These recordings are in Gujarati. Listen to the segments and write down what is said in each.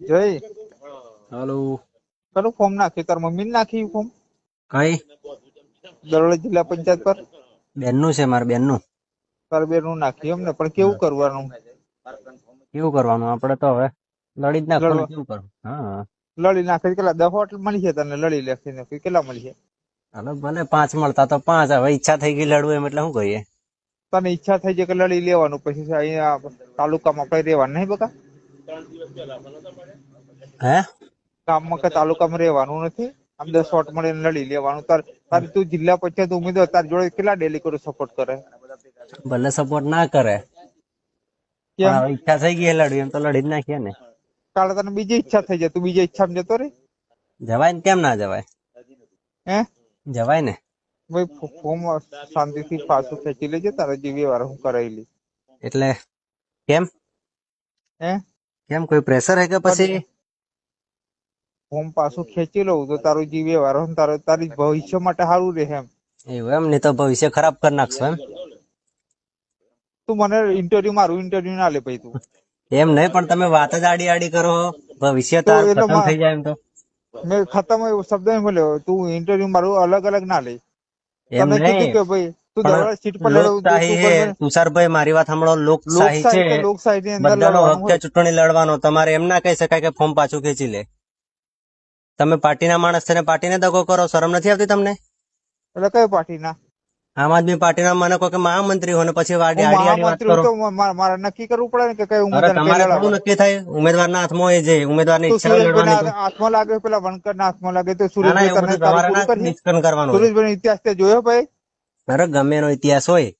જય હાલો. કરું ફોર્મ નાખ્યું તાર મમ્મી નાખ્યું ફોર્મ કઈ દરોડા જિલ્લા પંચાયત પર બેનનું છે, મારા બેનનું. તાર બેન નું નાખ્યું એમ ને પણ કેવું કરવાનું કેવું કરવાનું આપણે તો હવે લડી જ નાખવાનું. લડવા કેવું કરવું? હા, લડી નાખે કેટલા 10 હોટલ મળી છે તને લડી લખીને કેટલા મળી છે હાલો ભલે 5 મળતા તો 5. હવે ઈચ્છા થઈ ગઈ લડવું એમ એટલે શું કહીએ? તને ઈચ્છા થઈ જાય કે લડી લેવાનું પછી અહીંયા તાલુકામાં આપણે રહેવાનું નહીં બકા હે ગામમાં કે તાલુકામાં રહેવાનું નથી આમ 10 હોટ મળીને લડી લેવાનું તારી તું જિલ્લા પંચાયત ઉમેદવાર તાર જોડે કેટલા ડેલીકેટો સપોર્ટ કરે ભલે સપોર્ટ ના કરે પણ કેમ હવે ઈચ્છા થઈ ગઈ લડવી એમ તો લડી જ નાખીએ ને. કાલે તને બીજી ઈચ્છા થઈ જાય તું બીજી ઈચ્છામાં જતો રે જવાય ને, કેમ ના જવાય? હે જવાય ને. ભાઈ ફોર્મ શાંતિથી પાછું ખેંચી લેજે તારે જેવી વાર હું કરાયેલી એટલે કેમ હે કેમ કોઈ પ્રેશર હે કે પછી? ફોર્મ પાછું ખેંચી લઉં તો તારું જે વ્યવહાર હોય ને તારી ભવિષ્ય માટે સારું રહે એમ એવું એમ? નહીં તો ભવિષ્ય ખરાબ કરી નાખશો એમ? તું મને મારું ઇન્ટરવ્યુ ના લે ભાઈ તું એમ નહીં, પણ તમે વાત જ આડી આડી કરો. ભવિષ્ય તો તારું એટલે ખતમ થઈ જાય એમ તો. મેં ખતમ એવો શબ્દ નહીં બોલ્યો તું ઇન્ટરવ્યુ મારું અલગ અલગ ના લે એમ તને કીધું નહીં, કે ભાઈ તું પણ દરવાજા સીટ પર લડવું લોકશાહી હે તુષારભાઈ, મારી વાત સાંભળો. લોકશાહી છે, લોકશાહી ની અંદર બધાનો લડવાનું હક છે હોય ચૂંટણી લડવાનો. તમારે એમ ના કહી શકાય કે ફોર્મ પાછું ખેંચી લે. તમે પાર્ટીના માણસ છે ને પાર્ટીને દગો કરો. શરમ નથી આવતી તમને? એટલે કઈ પાર્ટીના આમ આદમી પાર્ટીના મને કહો કે મહામંત્રી હો ને પછી આડી હું આડી વાત મહામંત્રી કરો. તો મારે નક્કી કરવું પડે ને કે કઈ અરે ઉમેદવાર કઈ તમારે થોડું લડાવવાનું નક્કી થાય? ઉમેદવારના હાથમાં હોય, જે ઉમેદવારની તો ઈચ્છા હોય લડવાની. સુરેશભાઈ હાથમાં લાગે પેલા વણકર ના હાથમાં લાગે તો ના ના, સુરેશભાઈ એવું તને બધું તારું તમારે પૂરું ના કરશે ડિસ્કશન કરવાનું હોય. સુરેશભાઈ ઇતિહાસ તે જોયો ભાઈ અરે ગમે એનો ઇતિહાસ હોય,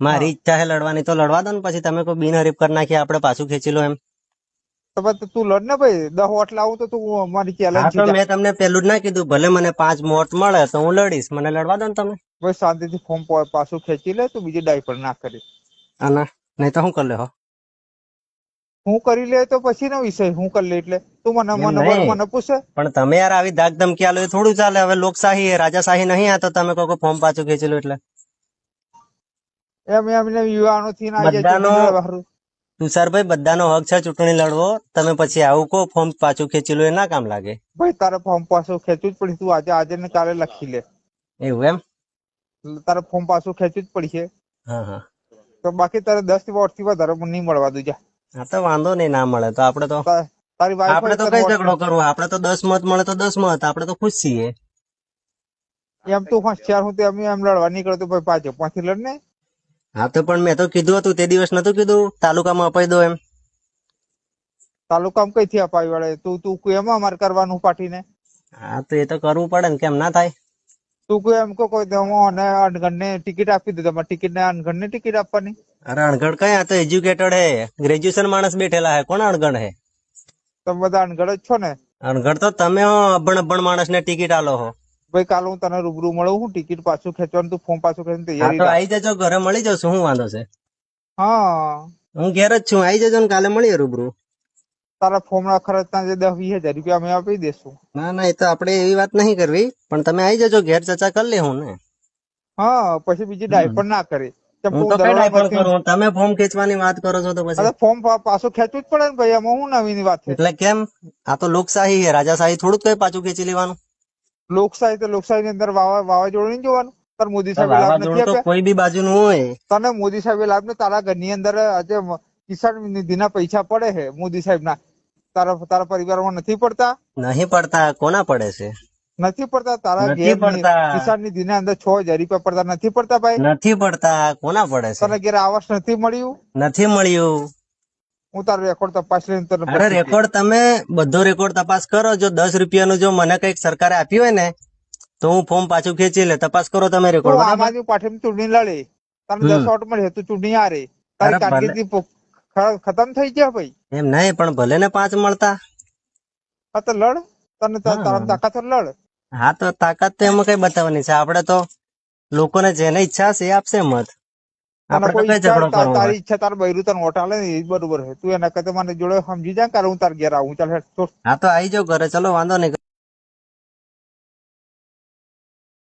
મારી ઈચ્છા છે લડવાની તો લડવા દો ને. પછી તમે કોઈ બિનહરીફ કરી નાખી આપણે પાછું ખેંચી લો એમ. તો પછી તું લડ ને ભાઈ 10 વોટ લાવું તો તું મારી હા ચેલેન્જ તો છે મેં તમને પેલું જ ના કીધું? ભલે મને 5 વોટ મળે તો હું લડીશ. મને લડવા દો ને તમે. ભાઈ શાંતિથી ફોર્મ પાછું ખેંચી લે તું બીજી ડાયપર ના કરી આના નહીં તો શું કરી લે હો? હું કરી લે તો પછી નો વિષય હું કરી લે એટલે તું મને એમ મને નહીં, મને પૂછે પણ તમે યાર આવી ધાક ધમકી આલો એ થોડું ચાલે. હવે લોકશાહી હે, રાજાશાહી નહીં. આ તો તમે કહો ફોર્મ પાછું ખેંચી લો એટલે એમ એમને યુવાનો થી ના જાય બધાનો ચૂંટણી લડવા હારું. તુષારભાઈ, બધાનો હક છે ચૂંટણી લડવો. તમે પછી આવું કહો ફોર્મ પાછું ખેંચી લો, એ ના કામ લાગે. ભાઈ તારે ફોર્મ પાછું ખેંચવું જ પડશે તું આજે ને કાલે લખી લે એવું એમ? તારે ફોર્મ પાછું ખેંચવું જ પડશે હા હા, તો બાકી તારે 10 વોટ થી વધારે નહીં મળવા દઉં જા હા તો વાંધો નહીં, ના મળે તો આપણે તો તારી વાઈફ આપણે તો કઈ ઝઘડો કરવો? આપણે તો 10 મત મળે તો 10 મત, આપણે તો ખુશ છીએ. એમ તું હોશિયાર હું તો એમ લડવા નીકળે તો ભાઈ પાછો પાછી લડ ને હા તો પણ મેં તો કીધું હતું તે દિવસ, નતું કીધું તાલુકામાં અપાઈ દો એમ? તાલુકામાં કઈ થી અપાવી વળે તું એમાં અમારે કરવાનું પાર્ટીને હા તો એ તો કરવું પડે ને, કેમ ના થાય? તું કોઈ એમ કહો કોઈ અને અણઘડ ને ટિકિટ આપી દે તમારે ટિકિટ ને અણઘડ ને ટિકિટ આપવાની અરે અણઘડ કઈ? આ તો એજ્યુકેટેડ હે, ગ્રેજ્યુએશન માણસ બેઠેલા હે. કોણ અણઘડ હે? તમે બધા અણઘડ જ છો ને અણઘડ તો તમે હો, અભણ અભણ માણસ ને ટિકિટ આલો હો. ભાઈ કાલે હું તને રૂબરૂ મળું હું ટિકિટ પાછું ખેંચવાનું તું ફોર્મ પાછું ખેંચવાની હા તૈયારી તો રાખ આવી જજો, ઘરે મળી જશું. શું વાંધો છે? હા હું ઘેર જ છું, આવી જજો ને કાલે મળીએ રૂબરૂ. તારા ફોર્મ ના ખર્ચના જે 10-20 હજાર રૂપિયા અમે આપી દેશું ના ના, એ તો આપણે એવી વાત નહીં કરવી, પણ તમે આવી જજો ઘેર, ચર્ચા કરી લે હું ને. હા પછી બીજી ડાયપર ના કરે કેમ હું કે તો હું કઈ ડાયપર દરોડામાંથી કરું? તમે ફોર્મ ખેંચવાની વાત કરો છો તો પછી? ફોર્મ પાછું ખેંચવું જ પડે ને ભાઈ એમાં હું નવીની વાત છે એટલે કેમ? આ તો લોકશાહી હે, રાજાશાહી થોડું જ કઈ પાછું ખેંચી લેવાનું. લોકશાહી ની અંદર વાવાઝોડું નહીં જોવાનું તાર મોદી સાહેબે લાભ નથી વાવાઝોડું તો આપ્યા કોઈ બી બાજુનું હોય. તને મોદી સાહેબે લાભ ને તારા ઘરની અંદર આજે કિસાન નિધિના પૈસા પડે છે મોદી સાહેબ ના તારા પરિવારમાં નથી પડતા નહીં પડતા? કોના પડે છે? નથી પડતા તારા નથી ઘેર પડતા. કિસાન નિધિના અંદર 6000 રૂપિયા પડતા નથી પડતા ભાઈ નથી પડતા. કોના પડે છે? તને ઘેર આવાસ નથી મળ્યું નથી મળ્યું. હું તારો રેકોર્ડ તપાસ લઈને તને અરે પછી રેકોર્ડ તમે બધો રેકોર્ડ તપાસ કરો. જો 10 રૂપિયાનું જો મને કઈક સરકારે આપ્યું હોય ને તો હું ફોર્મ પાછું ખેંચી લે. તપાસ કરો તમે તું રેકોર્ડ, આમ બરાબર? આદમી પાર્ટીમાં ચૂંટણી લડે તને 10 વોટ મળે તું ચૂંટણી હારે તારી અરે ભલે, કારકિર્દી ખતમ થઈ ગયા ભાઈ એમ નહીં, પણ ભલે ને 5 મળતા. હા તો લડ તને તારા તાકાત હોય લડ હા તો તાકાત તો એમાં કઈ બતાવવાની છે? આપણે તો લોકોને જેને ઈચ્છા હશે એ આપશે મત. તને આપણે તો કોઈ કઈ ઝઘડો ઈચ્છા કરવો? તારી ઈચ્છા તાર બૈરું તને વોટ આલે ને એ જ બરોબર છે તું એના કરતા મને જોડે સમજી જા કારણ હું તાર ઘેર આવું ચાલ હેડ હા તો આવી જાઓ ઘરે, ચલો વાંધો નહીં.